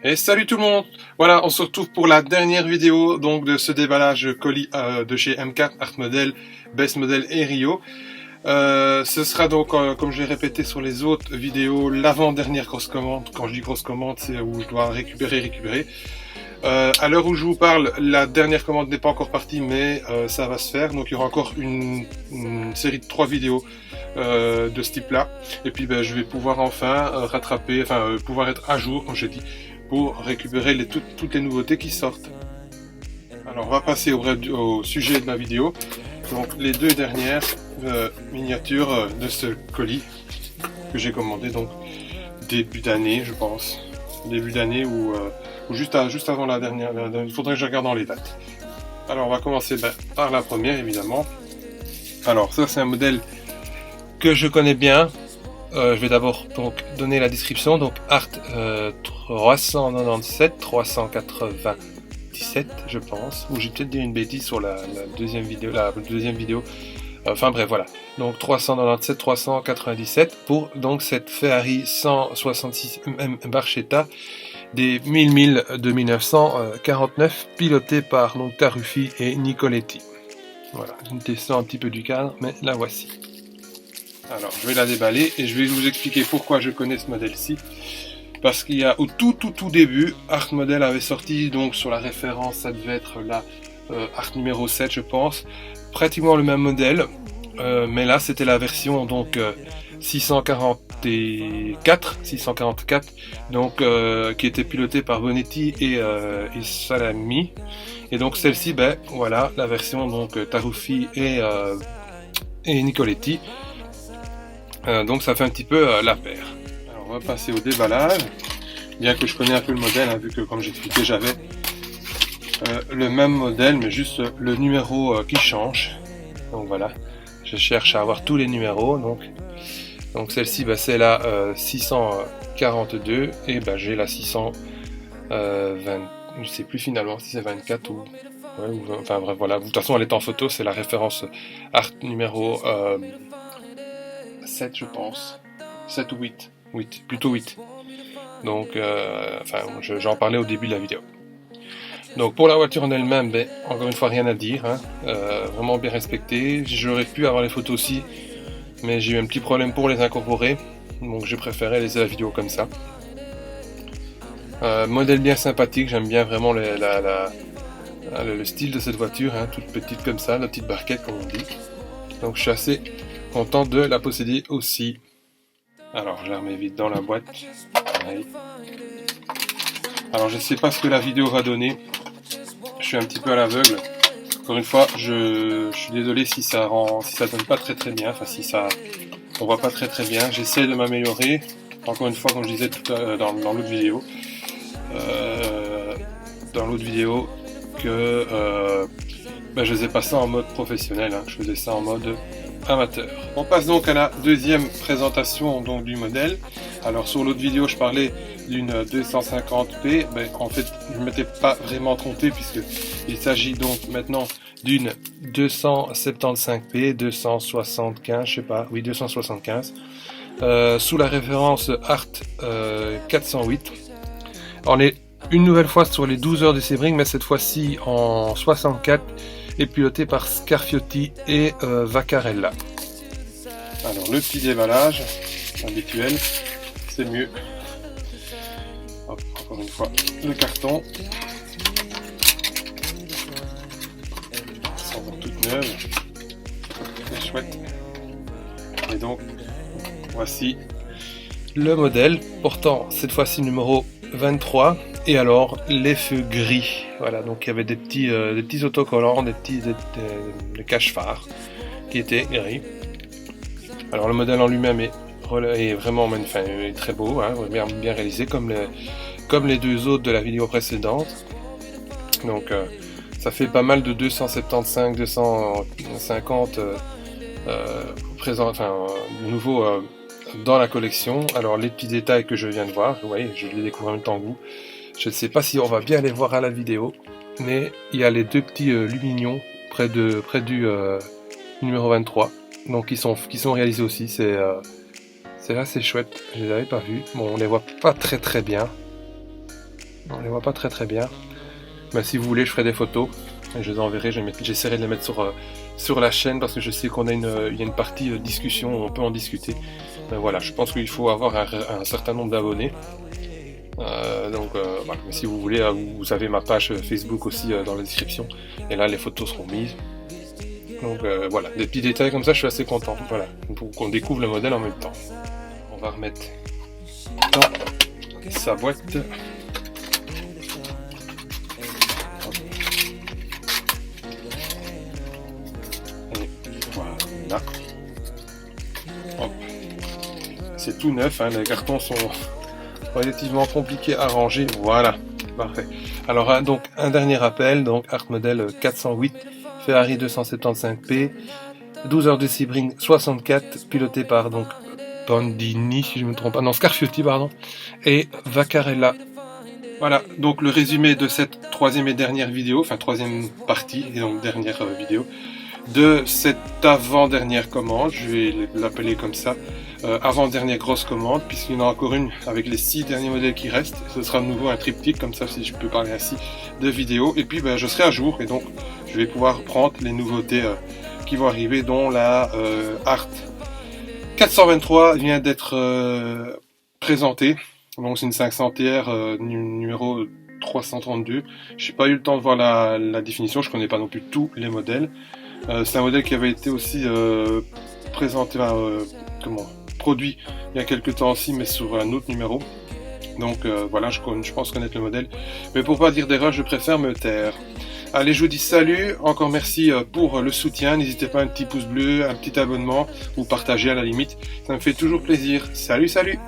Et salut tout le monde. Voilà, on se retrouve pour la dernière vidéo donc de ce déballage colis de chez M4, Art Model, Best Model et Rio. Ce sera donc, comme je l'ai répété sur les autres vidéos, l'avant-dernière grosse commande. Quand je dis grosse commande, c'est où je dois récupérer. À l'heure où je vous parle, la dernière commande n'est pas encore partie, mais ça va se faire. Donc il y aura encore une série de 3 vidéos de ce type-là. Et puis ben, je vais pouvoir enfin rattraper, pouvoir être à jour, comme j'ai dit, pour récupérer toutes les nouveautés qui sortent. Alors on va passer au sujet de la vidéo. Donc les deux dernières miniatures de ce colis que j'ai commandé donc début d'année, je pense. Début d'année ou juste avant la dernière. Il faudrait que je regarde dans les dates. Alors on va commencer par la première évidemment. Alors ça c'est un modèle que je connais bien. Je vais d'abord donc donner la description. Donc Art 397, 397 je pense. Ou j'ai peut-être dit une bêtise sur la deuxième vidéo. Enfin bref voilà. Donc 397, 397 pour donc cette Ferrari 166 Barchetta des 1000 de 1949 pilotée par donc Taruffi et Nicoletti. Voilà, je me descends un petit peu du cadre, mais la voici. Alors, je vais la déballer et je vais vous expliquer pourquoi je connais ce modèle-ci. Parce qu'il y a au tout début, Art Model avait sorti, donc sur la référence, ça devait être la Art numéro 7, je pense, pratiquement le même modèle, mais là c'était la version donc 644, donc qui était pilotée par Bonetti et Salami. Et donc celle-ci, ben voilà, la version donc Taruffi et Nicoletti. Donc ça fait un petit peu la paire. Alors on va passer au déballage. Bien que je connais un peu le modèle, hein, vu que comme j'expliquais j'avais le même modèle, mais juste le numéro qui change. Donc voilà, je cherche à avoir tous les numéros. Donc celle-ci, bah, c'est la 642 et bah, j'ai la 620. Je sais plus finalement si c'est 24 ou... Ouais, enfin bref, voilà. De toute façon, elle est en photo, c'est la référence Art numéro 7 je pense. 7 ou 8. 8, plutôt 8. Donc, j'en parlais au début de la vidéo. Donc pour la voiture en elle-même, ben, encore une fois rien à dire, hein. Vraiment bien respecté. J'aurais pu avoir les photos aussi, mais j'ai eu un petit problème pour les incorporer, donc j'ai préféré laisser la vidéo comme ça. Modèle bien sympathique, j'aime bien vraiment le style de cette voiture, hein, toute petite comme ça, la petite barquette comme on dit. Donc je suis assez content de la posséder aussi. Alors je la remets vite dans la boîte. Pareil. Alors je ne sais pas ce que la vidéo va donner. Je suis un petit peu à l'aveugle. Encore une fois, je suis désolé si ça donne pas très bien. Enfin si ça on voit pas très bien. J'essaie de m'améliorer. Encore une fois, comme je disais dans l'autre vidéo. Que je faisais pas ça en mode professionnel, hein, je faisais ça en mode amateur. On passe donc à la deuxième présentation donc, du modèle. Alors sur l'autre vidéo je parlais d'une 250p, mais en fait je ne m'étais pas vraiment trompé puisque il s'agit donc maintenant d'une 275p, 275, je sais pas, oui 275, sous la référence Art 408. On est une nouvelle fois sur les 12 heures de Sebring, mais cette fois-ci en 64 et piloté par Scarfiotti et Vaccarella. Alors le petit déballage habituel, c'est mieux. Hop, encore une fois le carton. Ça va toute neuve. C'est chouette. Et donc voici le modèle portant cette fois-ci numéro 23. Et alors les feux gris, voilà, donc il y avait des petits autocollants, des cache-phares qui étaient gris. Alors le modèle en lui-même est vraiment est très beau, hein, bien réalisé comme les deux autres de la vidéo précédente. Donc ça fait pas mal de 275, 250 nouveaux dans la collection. Alors les petits détails que je viens de voir, vous voyez, je les découvre en même temps que vous. Je ne sais pas si on va bien les voir à la vidéo, mais il y a les deux petits lumignons près du numéro 23, donc qui sont réalisés aussi. C'est assez chouette. Je les avais pas vus. Bon, on les voit pas très bien. On les voit pas très bien. Mais si vous voulez, je ferai des photos. Et je les enverrai, j'essaierai de les mettre sur la chaîne parce que je sais il y a une partie discussion où on peut en discuter. Mais voilà, je pense qu'il faut avoir un certain nombre d'abonnés. Voilà. Mais si vous voulez, vous avez ma page Facebook aussi dans la description. Et là, les photos seront mises. Donc voilà, des petits détails comme ça, je suis assez content. Voilà, pour qu'on découvre le modèle en même temps. On va remettre dans sa boîte. Et voilà. Hop. C'est tout neuf, hein, les cartons sont relativement compliqués à ranger. Voilà, parfait. Alors donc un dernier rappel, donc Art Model 408, Ferrari 275p, 12 heures de Sebring 64, piloté par donc Bandini, si je ne me trompe pas, non Scarfiotti pardon, et Vaccarella. Voilà, donc le résumé de cette troisième et dernière vidéo, enfin troisième partie et donc dernière vidéo, de cette avant-dernière commande, je vais l'appeler comme ça, avant-dernière grosse commande, puisqu'il y en a encore une avec les 6 derniers modèles qui restent. Ce sera de nouveau un triptyque, comme ça si je peux parler ainsi, de vidéos. Et puis je serai à jour et donc je vais pouvoir prendre les nouveautés qui vont arriver, dont la Art 423 vient d'être présentée. Donc c'est une 500 TR numéro 332. Je n'ai pas eu le temps de voir la définition, je ne connais pas non plus tous les modèles. C'est un modèle qui avait été aussi présenté, produit il y a quelques temps aussi, mais sur un autre numéro. Donc voilà, je pense connaître le modèle. Mais pour pas dire d'erreur, je préfère me taire. Allez, je vous dis salut, encore merci pour le soutien. N'hésitez pas à un petit pouce bleu, un petit abonnement ou partager à la limite. Ça me fait toujours plaisir. Salut, salut!